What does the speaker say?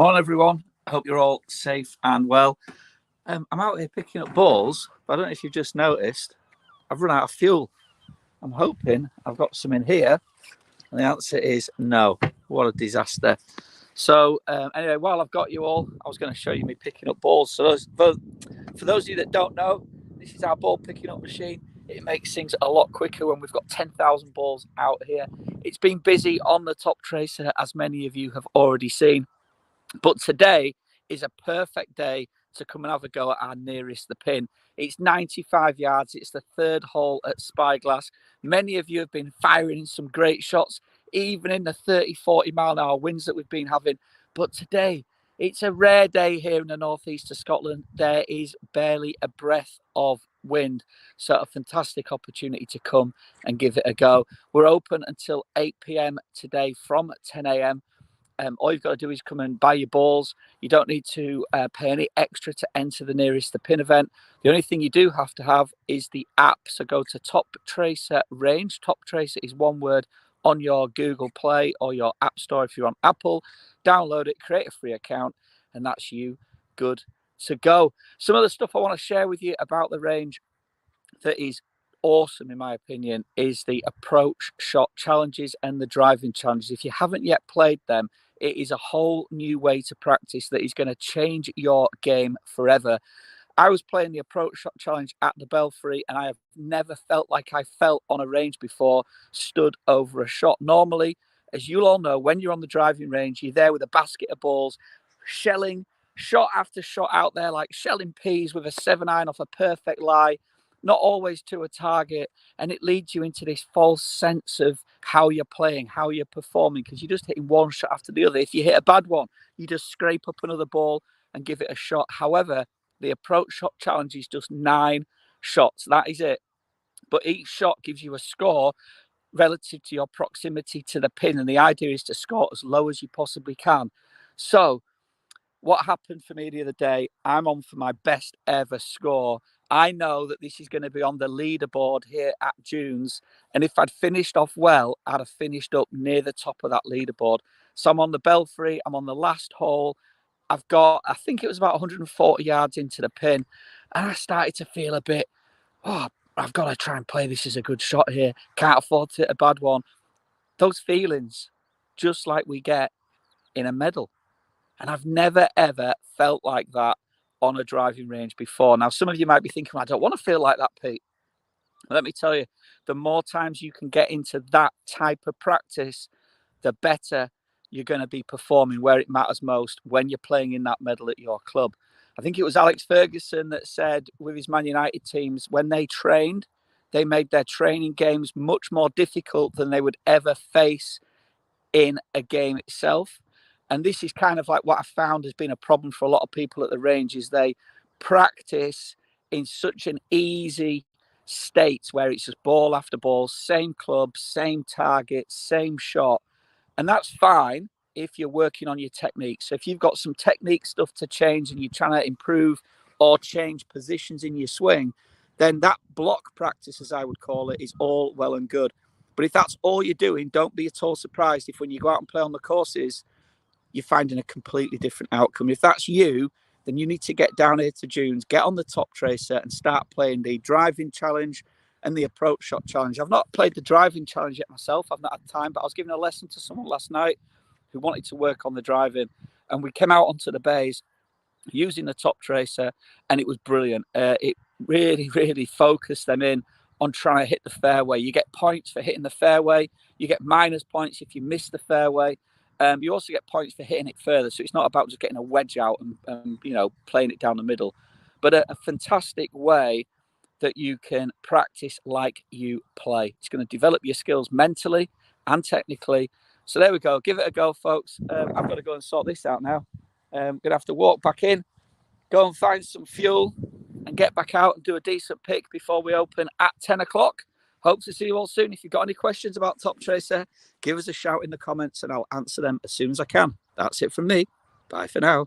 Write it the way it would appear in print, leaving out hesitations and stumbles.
Morning, everyone. I hope you're all safe and well. I'm out here picking up balls, but I don't know if you've just noticed, I've run out of fuel. I'm hoping I've got some in here, and the answer is no. What a disaster. So anyway, while I've got you all, I was going to show you me picking up balls. So for those of you that don't know, this is our ball picking up machine. It makes things a lot quicker when we've got 10,000 balls out here. It's been busy on the Top Tracer, as many of you have already seen. But today is a perfect day to come and have a go at our nearest the pin. It's 95 yards. It's the third hole at Spyglass. Many of you have been firing some great shots, even in the 30, 40 mile an hour winds that we've been having. But today, it's a rare day here in the northeast of Scotland. There is barely a breath of wind. So a fantastic opportunity to come and give it a go. We're open until 8 p.m. today from 10 a.m. All you've got to do is come and buy your balls. You don't need to pay any extra to enter the nearest the pin event. The only thing you do have to have is the app. So go to Top Tracer Range. Top Tracer is one word on your Google Play or your App Store if you're on Apple. Download it, create a free account, and that's you good to go. Some of the stuff I want to share with you about the range that is awesome in my opinion is the approach shot challenges and the driving challenges. If you haven't yet played them, it is a whole new way to practice that is going to change your game forever. I was playing the approach shot challenge at the Belfry, and I have never felt like I felt on a range before, stood over a shot. Normally, as you'll all know, when you're on the driving range, you're there with a basket of balls, shelling shot after shot out there, like shelling peas with a 7-iron off a perfect lie, not always to a target. And it leads you into this false sense of how you're playing, how you're performing, because you're just hitting one shot after the other. If you hit a bad one, you just scrape up another ball and give it a shot. However, the approach shot challenge is just 9 shots. That is it. But each shot gives you a score relative to your proximity to the pin. And the idea is to score as low as you possibly can. So what happened for me the other day, I'm on for my best ever score. I know that this is going to be on the leaderboard here at Dunes. And if I'd finished off well, I'd have finished up near the top of that leaderboard. So I'm on the Belfry. I'm on the last hole. I've got, I think it was about 140 yards into the pin. And I started to feel a bit, I've got to try and play this as a good shot here. Can't afford to hit a bad one. Those feelings, just like we get in a medal. And I've never, ever felt like that on a driving range before. Now, some of you might be thinking, I don't want to feel like that, Pete. Let me tell you, the more times you can get into that type of practice, the better you're going to be performing where it matters most when you're playing in that medal at your club. I think it was Alex Ferguson that said with his Man United teams, when they trained, they made their training games much more difficult than they would ever face in a game itself. And this is kind of like what I found has been a problem for a lot of people at the range is they practice in such an easy state where it's just ball after ball, same club, same target, same shot. And that's fine if you're working on your technique. So if you've got some technique stuff to change and you're trying to improve or change positions in your swing, then that block practice, as I would call it, is all well and good. But if that's all you're doing, don't be at all surprised if when you go out and play on the courses, you're finding a completely different outcome. If that's you, then you need to get down here to Dunes, get on the Top Tracer and start playing the driving challenge and the approach shot challenge. I've not played the driving challenge yet myself. I've not had time, but I was giving a lesson to someone last night who wanted to work on the driving. And we came out onto the bays using the Top Tracer, and it was brilliant. It really, really focused them in on trying to hit the fairway. You get points for hitting the fairway. You get minus points if you miss the fairway. You also get points for hitting it further. So it's not about just getting a wedge out and playing it down the middle, but a fantastic way that you can practice like you play. It's going to develop your skills mentally and technically. So there we go. Give it a go, folks. I've got to go and sort this out now. I'm going to have to walk back in, go and find some fuel and get back out and do a decent pick before we open at 10 o'clock. Hope to see you all soon. If you've got any questions about Top Tracer, give us a shout in the comments and I'll answer them as soon as I can. That's it from me. Bye for now.